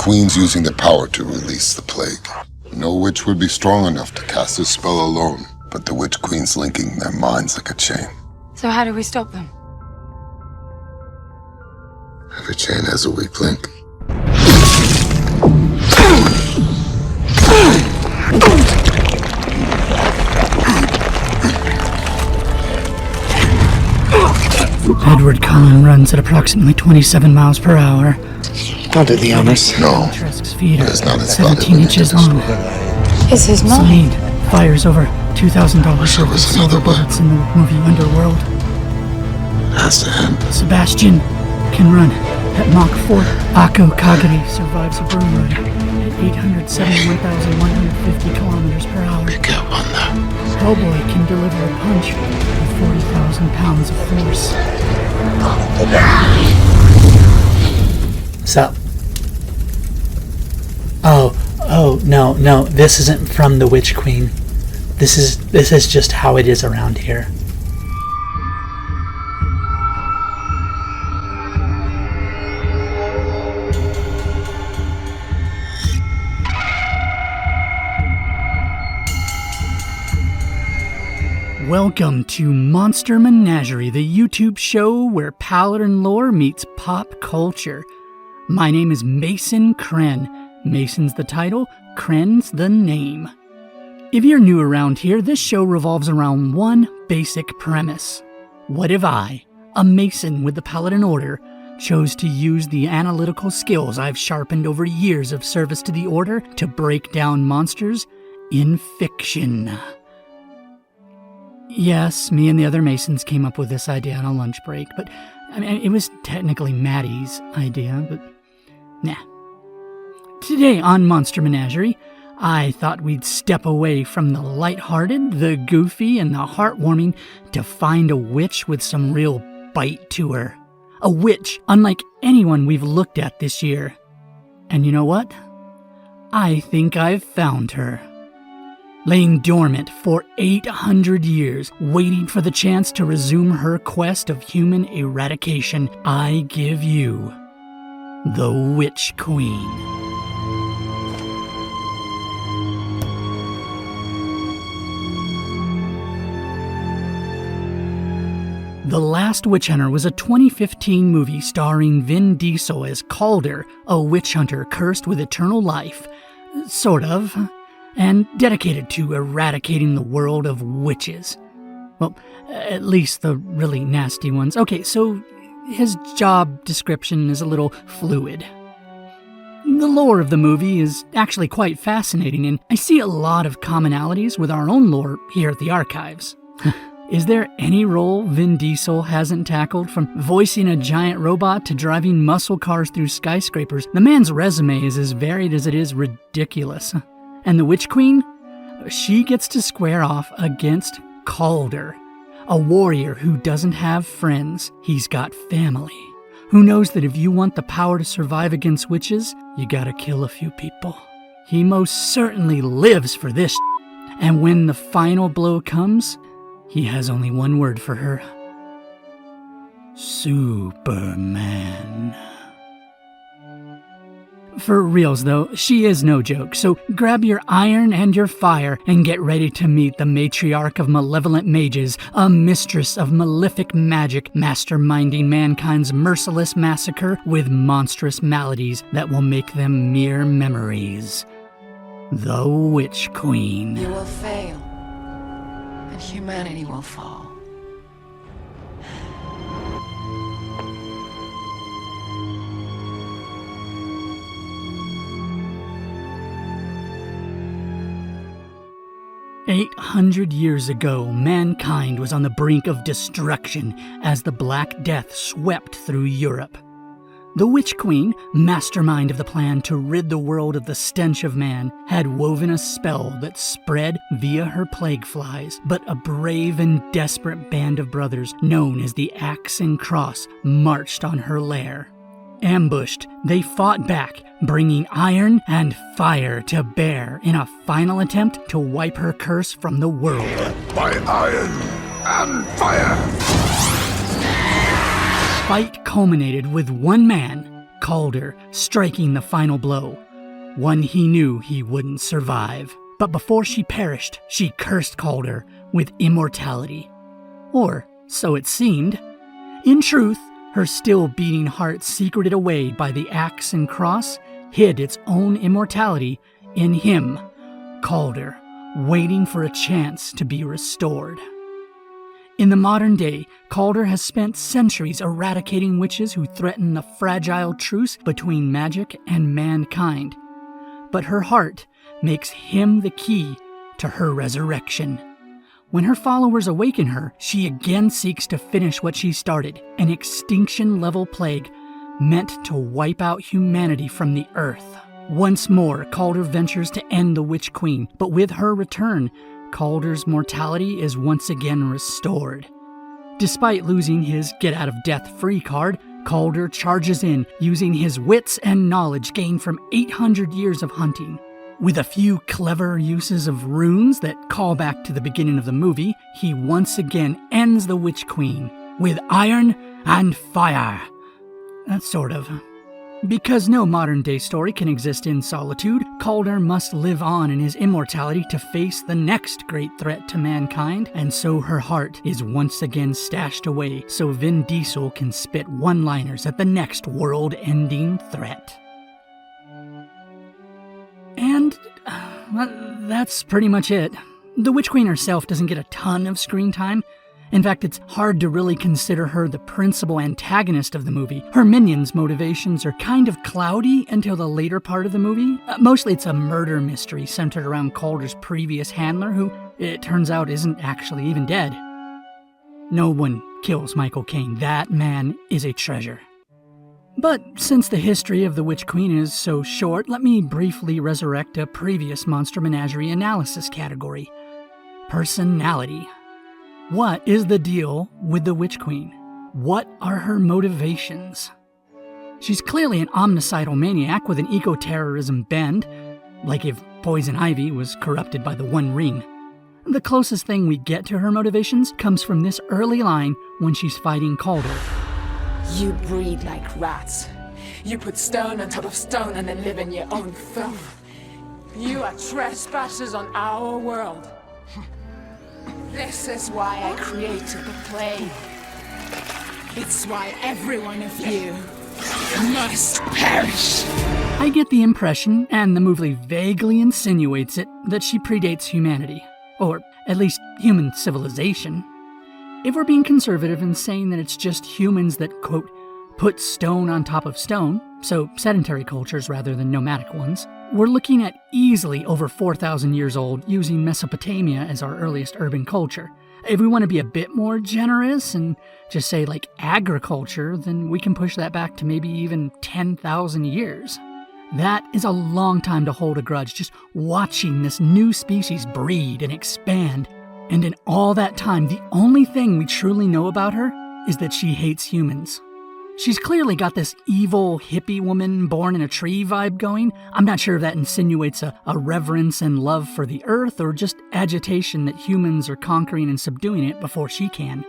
queen's using the power to release the plague. No witch would be strong enough to cast this spell alone, but the witch queen's linking their minds like a chain. So how do we stop them? Every chain has a weak link. Edward Cullen runs at approximately 27 miles per hour. I'll do the honors. No, Tresk's feet are it's not as 17 inches long. Is his mom? Saeed fires over $2,000 There worth of was silver another one. bullets in the movie Underworld. Has to end. Sebastian can run at Mach 4. Akko Kagami survives a broom ride at 871,150 kilometers per hour. We get one there. Hellboy can deliver a punch with 40,000 pounds of force. So. Oh, no, this isn't from the Witch Queen. This is just how it is around here. Welcome to Monster Menagerie, the YouTube show where Paladin lore meets pop culture. My name is Mason Cren. Mason's the title, Cren's the name. If you're new around here, this show revolves around one basic premise. What if I, a Mason with the Paladin Order, chose to use the analytical skills I've sharpened over years of service to the Order to break down monsters in fiction? Yes, me and the other Masons came up with this idea on a lunch break, but I mean, it was technically Maddie's idea, but nah. Today on Monster Menagerie, I thought we'd step away from the lighthearted, the goofy, and the heartwarming to find a witch with some real bite to her. A witch unlike anyone we've looked at this year. And you know what? I think I've found her. Laying dormant for 800 years, waiting for the chance to resume her quest of human eradication, I give you the Witch Queen. The Last Witch Hunter was a 2015 movie starring Vin Diesel as Calder, a witch hunter cursed with eternal life. Sort of. And dedicated to eradicating the world of witches. Well, at least the really nasty ones. Okay, so his job description is a little fluid. The lore of the movie is actually quite fascinating, and I see a lot of commonalities with our own lore here at the Archives. Is there any role Vin Diesel hasn't tackled, from voicing a giant robot to driving muscle cars through skyscrapers? The man's resume is as varied as it is ridiculous. And the Witch Queen? She gets to square off against Calder, a warrior who doesn't have friends, he's got family. Who knows that if you want the power to survive against witches, you gotta kill a few people. He most certainly lives for this, and when the final blow comes, he has only one word for her. Superman. For reals though, she is no joke, so grab your iron and your fire and get ready to meet the matriarch of malevolent mages, a mistress of malefic magic, masterminding mankind's merciless massacre with monstrous maladies that will make them mere memories. The Witch Queen. You will fail, and humanity will fall. 800 years ago, mankind was on the brink of destruction as the Black Death swept through Europe. The Witch Queen, mastermind of the plan to rid the world of the stench of man, had woven a spell that spread via her plague flies, but a brave and desperate band of brothers known as the Axe and Cross marched on her lair. Ambushed, they fought back, bringing iron and fire to bear in a final attempt to wipe her curse from the world. By iron and fire! Fight culminated with one man, Calder, striking the final blow, one he knew he wouldn't survive. But before she perished, she cursed Calder with immortality. Or so it seemed. In truth, her still beating heart, secreted away by the axe and cross, hid its own immortality in him, Calder, waiting for a chance to be restored. In the modern day, Calder has spent centuries eradicating witches who threaten the fragile truce between magic and mankind. But her heart makes him the key to her resurrection. When her followers awaken her, she again seeks to finish what she started, an extinction-level plague meant to wipe out humanity from the earth. Once more, Calder ventures to end the Witch Queen, but with her return, Calder's mortality is once again restored. Despite losing his get-out-of-death-free card, Calder charges in, using his wits and knowledge gained from 800 years of hunting. With a few clever uses of runes that call back to the beginning of the movie, he once again ends the Witch Queen with iron and fire. Sort of. Because no modern-day story can exist in solitude, Calder must live on in his immortality to face the next great threat to mankind, and so her heart is once again stashed away so Vin Diesel can spit one-liners at the next world-ending threat. And that's pretty much it. The Witch Queen herself doesn't get a ton of screen time. In fact, it's hard to really consider her the principal antagonist of the movie. Her minions' motivations are kind of cloudy until the later part of the movie. Mostly it's a murder mystery centered around Calder's previous handler, who, it turns out, isn't actually even dead. No one kills Michael Caine. That man is a treasure. But since the history of the Witch Queen is so short, let me briefly resurrect a previous Monster Menagerie analysis category: personality. What is the deal with the Witch Queen? What are her motivations? She's clearly an omnicidal maniac with an eco-terrorism bend, like if Poison Ivy was corrupted by the One Ring. The closest thing we get to her motivations comes from this early line when she's fighting Calder. You breed like rats. You put stone on top of stone and then live in your own filth. You are trespassers on our world. This is why I created the plague. It's why every one of you must perish. I get the impression, and the movie vaguely insinuates it, that she predates humanity. Or at least human civilization. If we're being conservative and saying that it's just humans that, quote, put stone on top of stone, so sedentary cultures rather than nomadic ones, we're looking at easily over 4,000 years old, using Mesopotamia as our earliest urban culture. If we want to be a bit more generous and just say like agriculture, then we can push that back to maybe even 10,000 years. That is a long time to hold a grudge, just watching this new species breed and expand. And in all that time, the only thing we truly know about her is that she hates humans. She's clearly got this evil hippie woman born in a tree vibe going. I'm not sure if that insinuates a reverence and love for the earth, or just agitation that humans are conquering and subduing it before she can.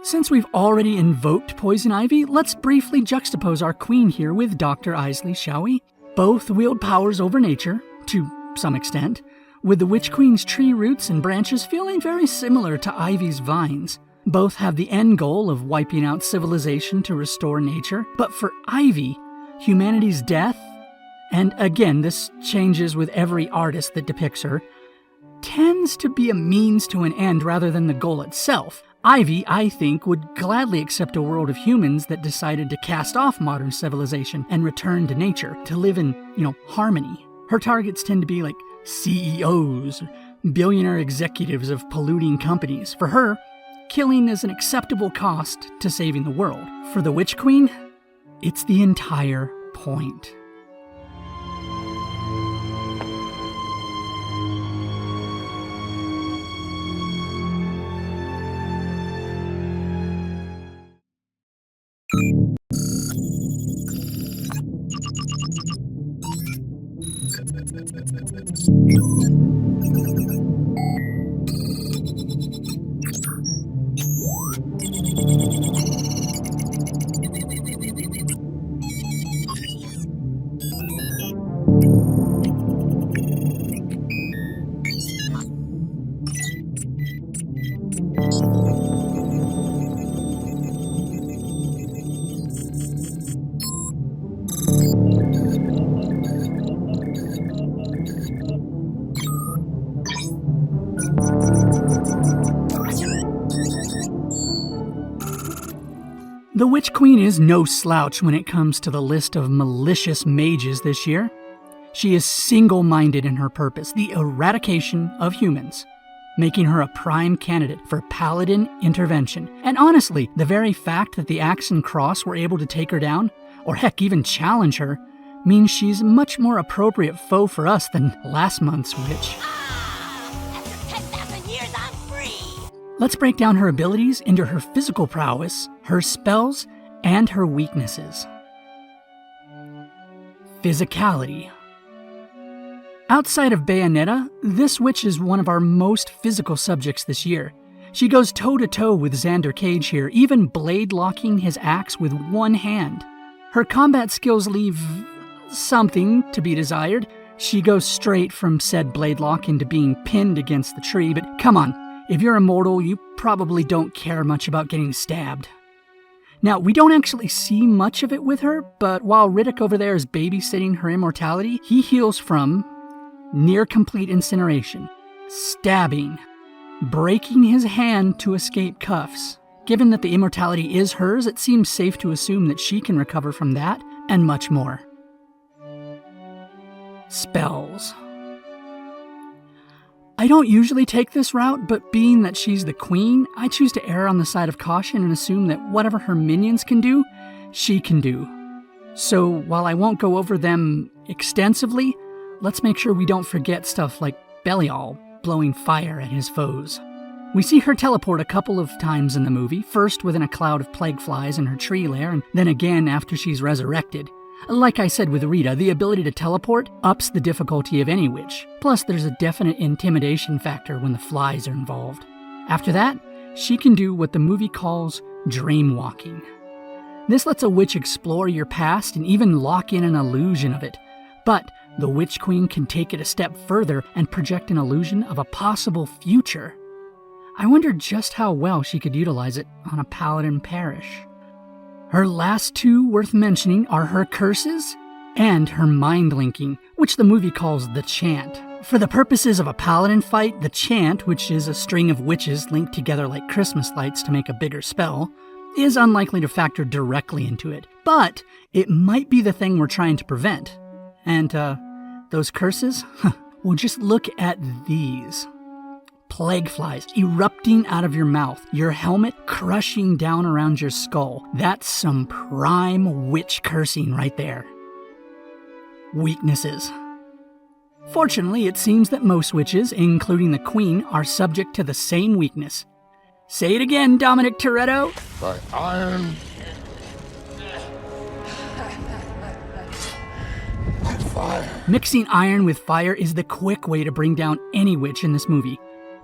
Since we've already invoked Poison Ivy, let's briefly juxtapose our queen here with Dr. Isley, shall we? Both wield powers over nature, to some extent, with the Witch Queen's tree roots and branches feeling very similar to Ivy's vines. Both have the end goal of wiping out civilization to restore nature, but for Ivy, humanity's death, and again this changes with every artist that depicts her, tends to be a means to an end rather than the goal itself. Ivy, I think, would gladly accept a world of humans that decided to cast off modern civilization and return to nature, to live in, harmony. Her targets tend to be like CEOs, billionaire executives of polluting companies. For her, killing is an acceptable cost to saving the world. For the Witch Queen, it's the entire point. The Witch Queen is no slouch when it comes to the list of malicious mages this year. She is single-minded in her purpose, the eradication of humans, making her a prime candidate for Paladin intervention. And honestly, the very fact that the Axe and Cross were able to take her down, or heck, even challenge her, means she's a much more appropriate foe for us than last month's witch. After 10,000 years, I'm free! Let's break down her abilities into her physical prowess, her spells, and her weaknesses. Physicality. Outside of Bayonetta, this witch is one of our most physical subjects this year. She goes toe-to-toe with Xander Cage here, even blade-locking his axe with one hand. Her combat skills leave something to be desired. She goes straight from said blade lock into being pinned against the tree, but come on, if you're immortal, you probably don't care much about getting stabbed. Now, we don't actually see much of it with her, but while Riddick over there is babysitting her immortality, he heals from near-complete incineration, stabbing, breaking his hand to escape cuffs. Given that the immortality is hers, it seems safe to assume that she can recover from that, and much more. Spells. I don't usually take this route, but being that she's the queen, I choose to err on the side of caution and assume that whatever her minions can do, she can do. So while I won't go over them extensively, let's make sure we don't forget stuff like Belial blowing fire at his foes. We see her teleport a couple of times in the movie, first within a cloud of plague flies in her tree lair, and then again after she's resurrected. Like I said with Rita, the ability to teleport ups the difficulty of any witch. Plus, there's a definite intimidation factor when the flies are involved. After that, she can do what the movie calls dreamwalking. This lets a witch explore your past and even lock in an illusion of it. But the Witch Queen can take it a step further and project an illusion of a possible future. I wonder just how well she could utilize it on a paladin parish. Her last two worth mentioning are her curses and her mind-linking, which the movie calls the chant. For the purposes of a paladin fight, the chant, which is a string of witches linked together like Christmas lights to make a bigger spell, is unlikely to factor directly into it. But it might be the thing we're trying to prevent. And, those curses? Well, just look at these. Plague flies erupting out of your mouth, your helmet crushing down around your skull. That's some prime witch cursing right there. Weaknesses. Fortunately, it seems that most witches, including the Queen, are subject to the same weakness. Say it again, Dominic Toretto. By iron and fire. Mixing iron with fire is the quick way to bring down any witch in this movie.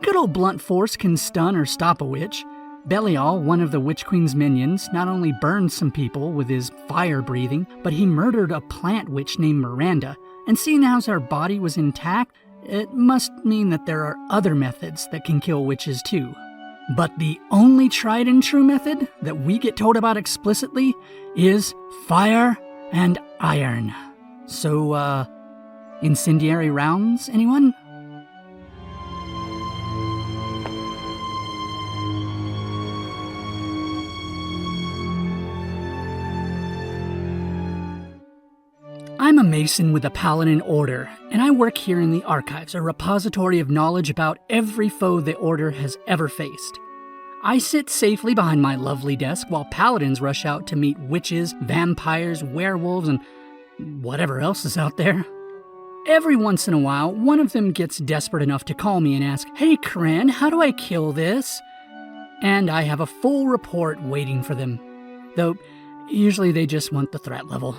Good old blunt force can stun or stop a witch. Belial, one of the Witch Queen's minions, not only burned some people with his fire breathing, but he murdered a plant witch named Miranda. And seeing as her body was intact, it must mean that there are other methods that can kill witches too. But the only tried and true method that we get told about explicitly is fire and iron. So, incendiary rounds, anyone? I'm a Mason with the Paladin Order, and I work here in the Archives, a repository of knowledge about every foe the Order has ever faced. I sit safely behind my lovely desk while Paladins rush out to meet witches, vampires, werewolves, and whatever else is out there. Every once in a while, one of them gets desperate enough to call me and ask, "Hey Cren, how do I kill this?" And I have a full report waiting for them. Though, usually they just want the threat level.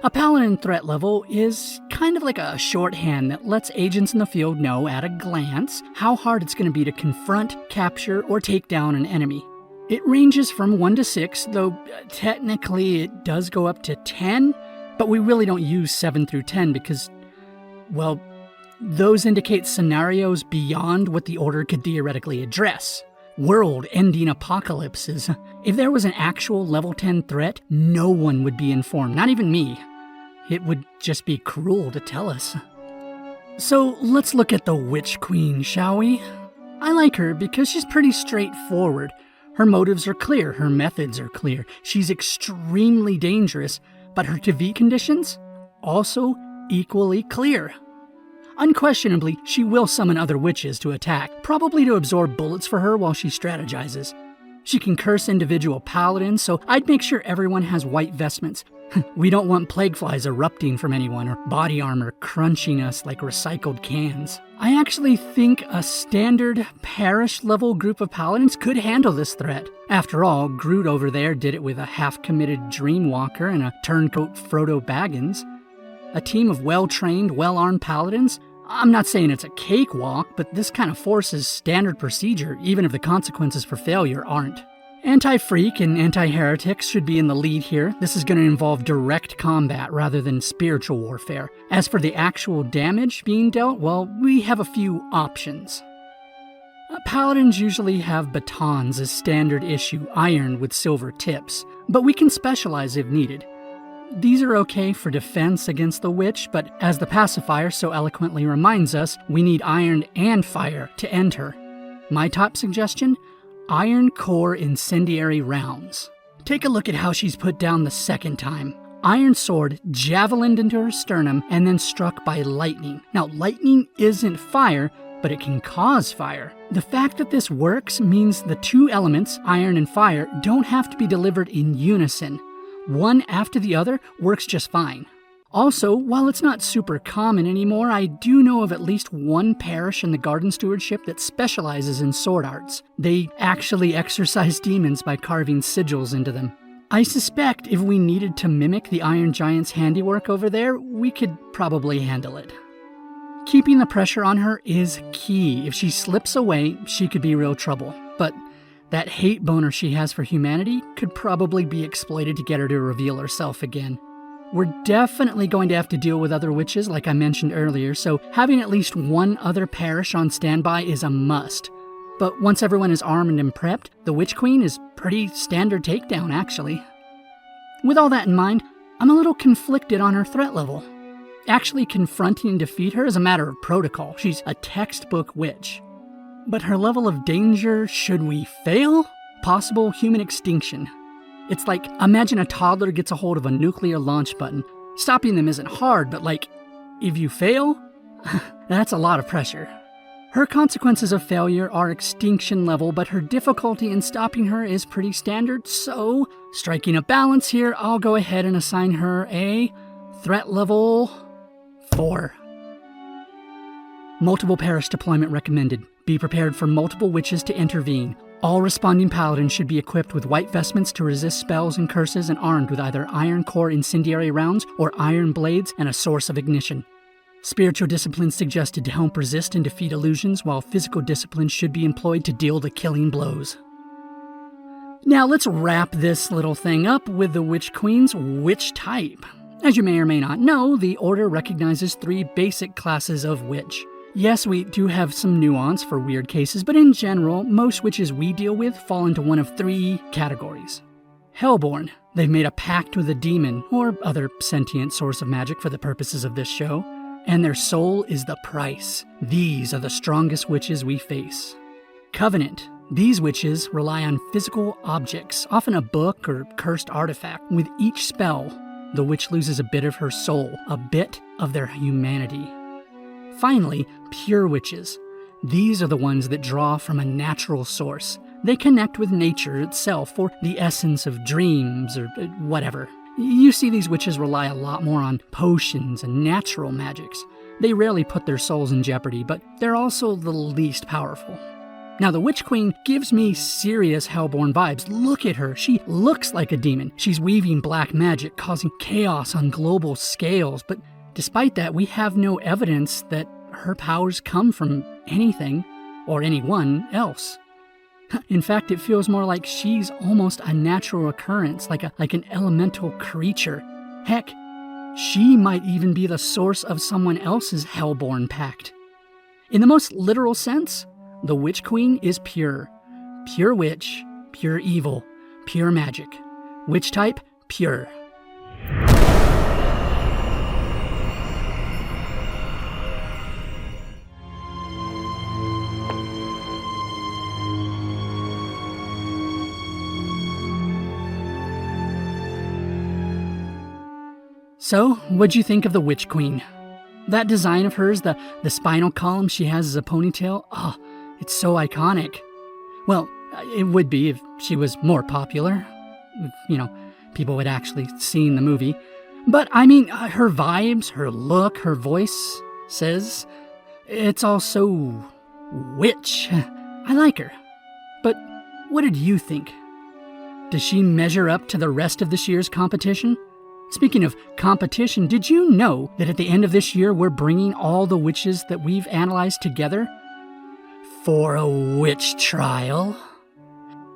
A Paladin threat level is kind of like a shorthand that lets agents in the field know at a glance how hard it's going to be to confront, capture, or take down an enemy. It ranges from 1 to 6, though technically it does go up to 10, but we really don't use 7 through 10 because, well, those indicate scenarios beyond what the Order could theoretically address. World-ending apocalypses. If there was an actual level 10 threat, no one would be informed, not even me. It would just be cruel to tell us. So let's look at the Witch Queen, shall we? I like her because she's pretty straightforward. Her motives are clear, her methods are clear. She's extremely dangerous, but her defeat conditions? Also equally clear. Unquestionably, she will summon other witches to attack, probably to absorb bullets for her while she strategizes. She can curse individual paladins, so I'd make sure everyone has white vestments. We don't want plague flies erupting from anyone or body armor crunching us like recycled cans. I actually think a standard parish-level group of paladins could handle this threat. After all, Groot over there did it with a half-committed Dreamwalker and a turncoat Frodo Baggins. A team of well-trained, well-armed paladins? I'm not saying it's a cakewalk, but this kind of force is standard procedure, even if the consequences for failure aren't. Anti-freak and anti-heretics should be in the lead here. This is going to involve direct combat rather than spiritual warfare. As for the actual damage being dealt, well, we have a few options. Paladins usually have batons as standard issue, iron with silver tips, but we can specialize if needed. These are okay for defense against the witch, but as the pacifier so eloquently reminds us, we need iron and fire to end her. My top suggestion? Iron core incendiary rounds. Take a look at how she's put down the second time. Iron sword javelined into her sternum and then struck by lightning. Now, lightning isn't fire, but it can cause fire. The fact that this works means the two elements, iron and fire, don't have to be delivered in unison. One after the other works just fine. Also, while it's not super common anymore, I do know of at least one parish in the Garden Stewardship that specializes in sword arts. They actually exorcise demons by carving sigils into them. I suspect if we needed to mimic the Iron Giant's handiwork over there, we could probably handle it. Keeping the pressure on her is key. If she slips away, she could be real trouble. But that hate boner she has for humanity could probably be exploited to get her to reveal herself again. We're definitely going to have to deal with other witches, like I mentioned earlier, so having at least one other parish on standby is a must. But once everyone is armed and prepped, the Witch Queen is pretty standard takedown, actually. With all that in mind, I'm a little conflicted on her threat level. Actually confronting and defeat her is a matter of protocol. She's a textbook witch. But her level of danger, should we fail? Possible human extinction. It's like, imagine a toddler gets a hold of a nuclear launch button. Stopping them isn't hard, but like, if you fail, that's a lot of pressure. Her consequences of failure are extinction level, but her difficulty in stopping her is pretty standard, so, striking a balance here, I'll go ahead and assign her a threat level 4. Multiple parish deployment recommended. Be prepared for multiple witches to intervene. All responding paladins should be equipped with white vestments to resist spells and curses and armed with either iron core incendiary rounds or iron blades and a source of ignition. Spiritual disciplines suggested to help resist and defeat illusions, while physical disciplines should be employed to deal the killing blows. Now let's wrap this little thing up with the Witch Queen's witch type. As you may or may not know, the Order recognizes 3 basic classes of witch. Yes, we do have some nuance for weird cases, but in general, most witches we deal with fall into one of 3 categories. Hellborn. They've made a pact with a demon, or other sentient source of magic for the purposes of this show, and their soul is the price. These are the strongest witches we face. Covenant. These witches rely on physical objects, often a book or cursed artifact. With each spell, the witch loses a bit of her soul, a bit of their humanity. Finally, pure witches. These are the ones that draw from a natural source. They connect with nature itself, or the essence of dreams, or whatever. You see these witches rely a lot more on potions and natural magics. They rarely put their souls in jeopardy, but they're also the least powerful. Now, the Witch Queen gives me serious Hellborn vibes. Look at her. She looks like a demon. She's weaving black magic, causing chaos on global scales, but despite that, we have no evidence that her powers come from anything or anyone else. In fact, it feels more like she's almost a natural occurrence, like an elemental creature. Heck, she might even be the source of someone else's Hellborn pact. In the most literal sense, the Witch Queen is pure. Pure witch, pure evil, pure magic. Witch type, pure. So, what'd you think of the Witch Queen? That design of hers, the spinal column she has as a ponytail, oh, it's so iconic. Well, it would be if she was more popular. If, people had actually seen the movie. But, I mean, her vibes, her look, her voice says it's all so witch. I like her. But what did you think? Does she measure up to the rest of this year's competition? Speaking of competition, did you know that at the end of this year we're bringing all the witches that we've analyzed together for a witch trial?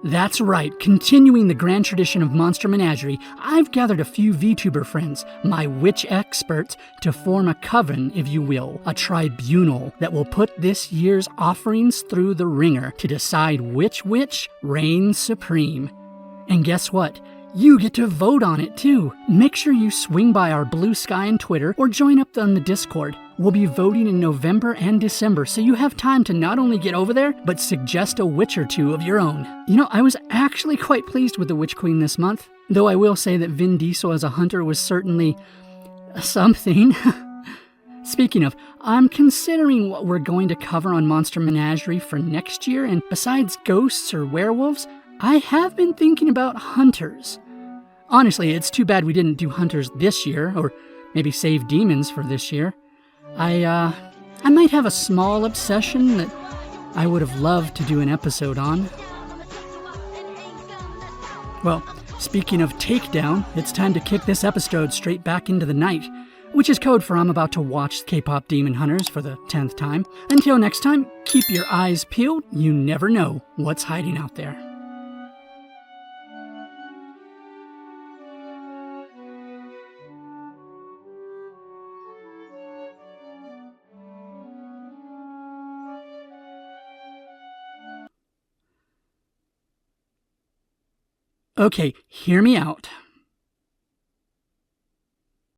That's right, continuing the grand tradition of Monster Menagerie, I've gathered a few VTuber friends, my witch experts, to form a coven, if you will, a tribunal that will put this year's offerings through the ringer to decide which witch reigns supreme. And guess what? You get to vote on it too. Make sure you swing by our BlueSky and Twitter or join up on the Discord. We'll be voting in November and December, so you have time to not only get over there, but suggest a witch or two of your own. I was actually quite pleased with the Witch Queen this month, though I will say that Vin Diesel as a hunter was certainly something. Speaking of, I'm considering what we're going to cover on Monster Menagerie for next year, and besides ghosts or werewolves, I have been thinking about hunters. Honestly, it's too bad we didn't do hunters this year, or maybe save demons for this year. I might have a small obsession that I would have loved to do an episode on. Well, speaking of takedown, it's time to kick this episode straight back into the night, which is code for I'm about to watch K-pop Demon Hunters for the 10th time. Until next time, keep your eyes peeled. You never know what's hiding out there. Okay, hear me out.